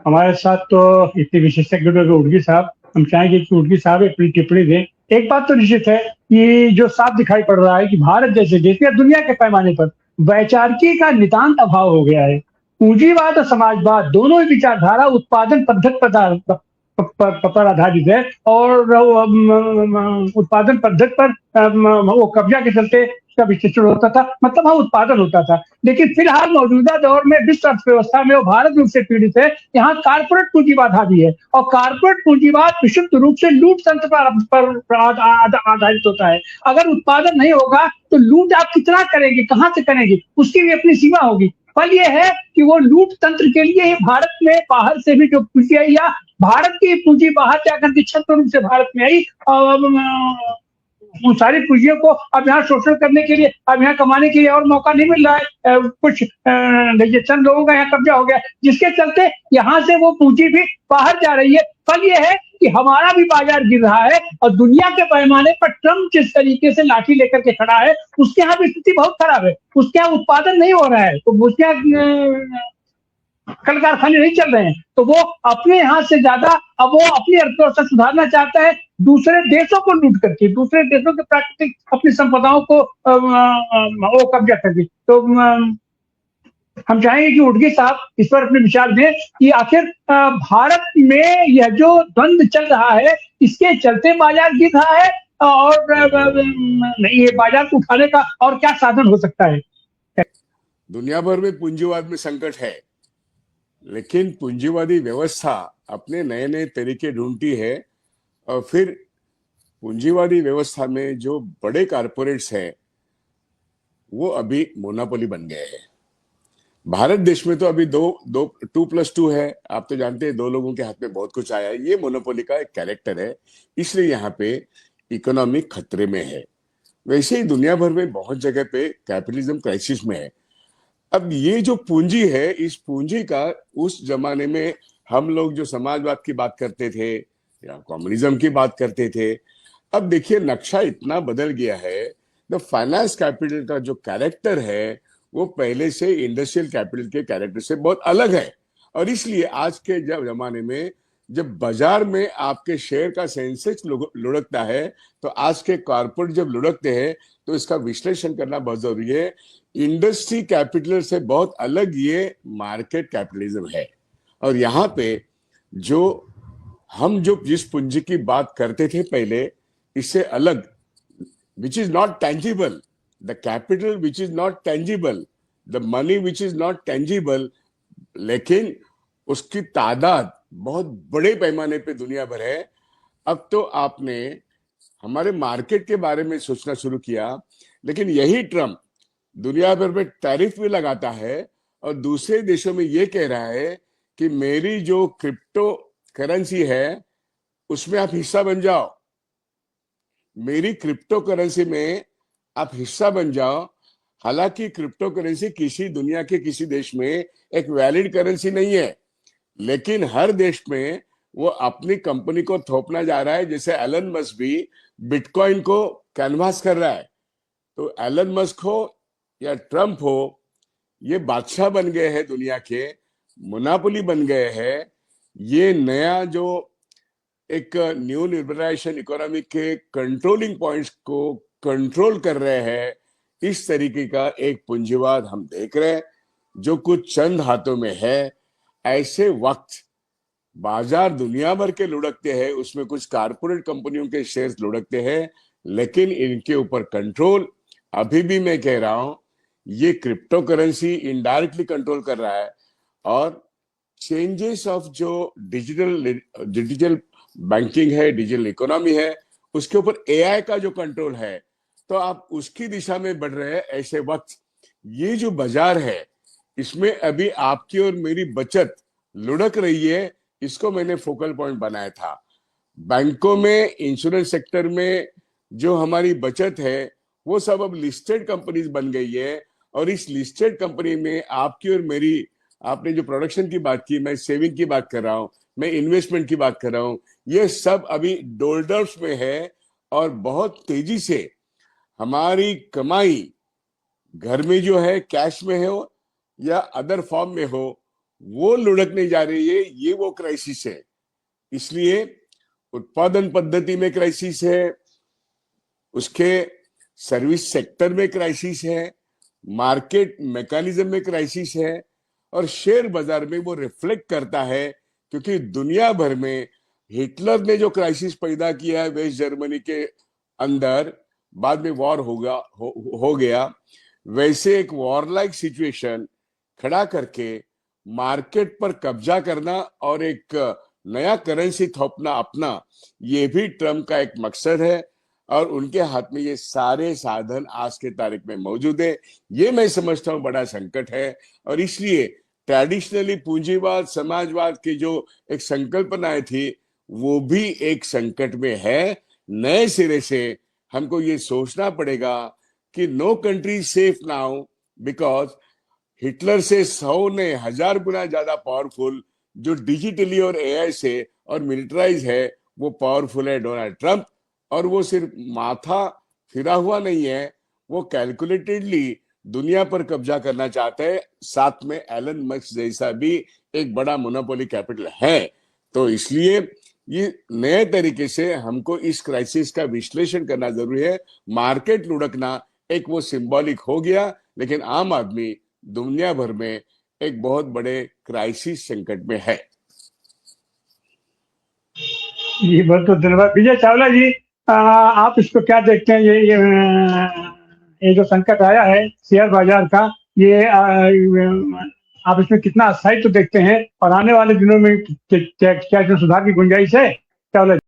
हमारे साथ तो इतने विशेषज्ञ लोग हैं, उर्गी साहब। हम चाहेंगे कि उर्गी साहब अपनी टिप्पणी दें। एक बात तो निश्चित है कि जो साफ दिखाई पड़ रहा है कि भारत जैसे देश या दुनिया के पैमाने पर वैचारिकी का नितांत अभाव हो गया है। पूंजीवाद और समाजवाद दोनों ही विचारधारा उत्पादन पद्धति पर आधारित है, और उत्पादन पद्धति पर वो कब्जा के चलते उसका विश्लेषण होता था, मतलब वहाँ उत्पादन होता था। लेकिन फिलहाल मौजूदा दौर में विश्व अर्थव्यवस्था में वो भारत रूप से पीड़ित है। यहाँ कारपोरेट पूंजीवाद हावी है, और कारपोरेट पूंजीवाद विशुद्ध रूप से लूट तंत्र पर आधारित होता है। अगर उत्पादन नहीं होगा तो लूट आप कितना करेंगे, कहाँ से करेंगे, उसकी भी अपनी सीमा होगी। फल ये है कि वो लूट तंत्र के लिए ही भारत में बाहर से भी जो पूंजी आई, या भारत की पूंजी बाहर जाकर के छत्र रूप से भारत में आई, उन सारी पूंजियों को अब यहाँ शोषण करने के लिए, अब यहाँ कमाने के लिए और मौका नहीं मिल रहा है। कुछ चंद लोगों का यहाँ कब्जा हो गया, जिसके चलते यहाँ से वो पूंजी भी बाहर जा रही है। फल ये है कि हमारा भी बाजार गिर रहा है, और दुनिया के पैमाने पर ट्रम्प जिस तरीके से लाठी लेकर के खड़ा है, उसके यहाँ भी स्थिति बहुत खराब है। उसके यहाँ उत्पादन नहीं हो रहा है, तो उसके यहाँ कल कारखाने नहीं चल रहे हैं, तो वो अपने यहाँ से ज्यादा अब वो अपनी अर्थव्यवस्था सुधारना चाहता है, दूसरे देशों को लूट करके, दूसरे देशों के प्राकृतिक अपनी संपदाओं को वो कब्जा करके। तो हम चाहेंगे कि उर्गी साहब इस पर अपने विचार दें कि आखिर भारत में यह जो द्वंद्व चल रहा है, इसके चलते बाजार गिर रहा है, और नहीं, ये बाजार को उठाने का और क्या साधन हो सकता है। दुनिया भर में पूंजीवाद में संकट है, लेकिन पूंजीवादी व्यवस्था अपने नए नए तरीके ढूंढती है, और फिर पूंजीवादी व्यवस्था में जो बड़े कारपोरेट्स हैं वो अभी मोनोपोली बन गए हैं। भारत देश में तो अभी दो 2+2 है। आप तो जानते हैं, दो लोगों के हाथ में बहुत कुछ आया है। ये मोनोपोली का एक कैरेक्टर है, इसलिए यहाँ पे इकोनॉमी खतरे में है। वैसे ही दुनिया भर में बहुत जगह पे कैपिटलिज्म क्राइसिस में है। अब ये जो पूंजी है, इस पूंजी का उस जमाने में हम लोग जो समाजवाद की बात करते थे या कम्युनिज्म की बात करते थे, अब देखिए नक्शा इतना बदल गया है। द फाइनेंस कैपिटल का जो कैरेक्टर है वो पहले से इंडस्ट्रियल कैपिटल के कैरेक्टर से बहुत अलग है, और इसलिए आज के जमाने में जब बाजार में आपके शेयर का सेंसेक्स लुढ़कता है, तो आज के कॉर्पोरेट जब लुढ़कते हैं, तो इसका विश्लेषण करना बहुत जरूरी है। इंडस्ट्री कैपिटल से बहुत अलग ये मार्केट कैपिटलिज्म है, और यहाँ पे जो जिस पूंजी की बात करते थे पहले, इससे अलग, which is not tangible, the capital which is not tangible, the money which is not tangible, लेकिन उसकी तादाद बहुत बड़े पैमाने पे दुनिया भर है। अब तो आपने हमारे मार्केट के बारे में सोचना शुरू किया, लेकिन यही ट्रम्प दुनिया भर में टैरिफ भी लगाता है, और दूसरे देशों में ये कह रहा है कि मेरी जो क्रिप्टो करेंसी है उसमें आप हिस्सा बन जाओ, मेरी क्रिप्टो करेंसी में आप हिस्सा बन जाओ। हालांकि क्रिप्टो करेंसी किसी दुनिया के किसी देश में एक वैलिड करेंसी नहीं है, लेकिन हर देश में वो अपनी कंपनी को थोपना जा रहा है। जैसे एलन मस्क भी बिटकॉइन को कैनवास कर रहा है, तो एलन मस्क हो या ट्रम्प हो, ये बादशाह बन गए हैं दुनिया के, मोनोपोली बन गए हैं। ये नया जो एक न्यू लिबरलाइजेशन इकोनॉमी के कंट्रोलिंग पॉइंट्स को कंट्रोल कर रहे हैं, इस तरीके का एक पूंजीवाद हम देख रहे हैं जो कुछ चंद हाथों में है। ऐसे वक्त बाजार दुनिया भर के लुढ़कते हैं, उसमें कुछ कारपोरेट कंपनियों के शेयर्स लुढ़कते हैं, लेकिन इनके ऊपर कंट्रोल अभी भी, मैं कह रहा हूं, ये क्रिप्टो करेंसी इनडायरेक्टली कंट्रोल कर रहा है। और चेंजेस ऑफ जो डिजिटल बैंकिंग है, डिजिटल इकोनॉमी है, उसके ऊपर एआई का जो कंट्रोल है, तो आप उसकी दिशा में बढ़ रहे हैं। ऐसे वक्त ये जो बाजार है, इसमें अभी आपकी और मेरी बचत लुढ़क रही है, इसको मैंने फोकल पॉइंट बनाया था। बैंकों में, इंश्योरेंस सेक्टर में जो हमारी बचत है, वो सब अब लिस्टेड कंपनीज बन गई है, और इस लिस्टेड कंपनी में आपकी और मेरी, आपने जो प्रोडक्शन की बात की, मैं सेविंग की बात कर रहा हूं, मैं इन्वेस्टमेंट की बात कर रहा हूं, ये सब अभी डोल्डर्स में है, और बहुत तेजी से हमारी कमाई घर में जो है कैश में हो या अदर फॉर्म में हो, वो लुढ़कने जा रही है, ये वो क्राइसिस है। इसलिए उत्पादन पद्धति में क्राइसिस है, उसके सर्विस सेक्टर में क्राइसिस है, मार्केट मैकेनिज्म में क्राइसिस है, और शेयर बाजार में वो रिफ्लेक्ट करता है, क्योंकि दुनिया भर में हिटलर ने जो क्राइसिस पैदा किया है वेस्ट जर्मनी के अंदर, बाद में वॉर हो गया, वैसे एक वॉर लाइक सिचुएशन खड़ा करके मार्केट पर कब्जा करना और एक नया करेंसी थोपना अपना, ये भी ट्रम्प का एक मकसद है। और उनके हाथ में ये सारे साधन आज के तारीख में मौजूद है। ये मैं समझता हूँ बड़ा संकट है। और इसलिए ट्रेडिशनली पूंजीवाद समाजवाद की जो एक संकल्पनाएं थी वो भी एक संकट में है। नए सिरे से हमको ये सोचना पड़ेगा कि no country safe now, because Hitler से 100 ने 1000 गुना ज्यादा पावरफुल, जो डिजिटली और एआई से और मिलिटराइज है, वो पावरफुल है डोनाल्ड ट्रंप। और वो सिर्फ माथा फिरा हुआ नहीं है, वो कैलकुलेटेडली दुनिया पर कब्जा करना चाहते हैं। साथ में एलन मस्क जैसा भी एक बड़ा मोनोपोली कैपिटल है। तो इसलिए ये नए तरीके से हमको इस क्राइसिस का विश्लेषण करना जरूरी है। मार्केट लुढ़कना एक वो सिंबॉलिक हो गया, लेकिन आम आदमी दुनिया भर में एक बहुत बड़े क्राइसिस संकट में है। जी बहुत बहुत धन्यवाद विजय चावला जी। आप इसको क्या देखते हैं, ये जो संकट आया है शेयर बाजार का, ये आप इसमें कितना स्थायित्व देखते हैं और आने वाले दिनों में क्या इसमें सुधार की गुंजाइश है चावला जी?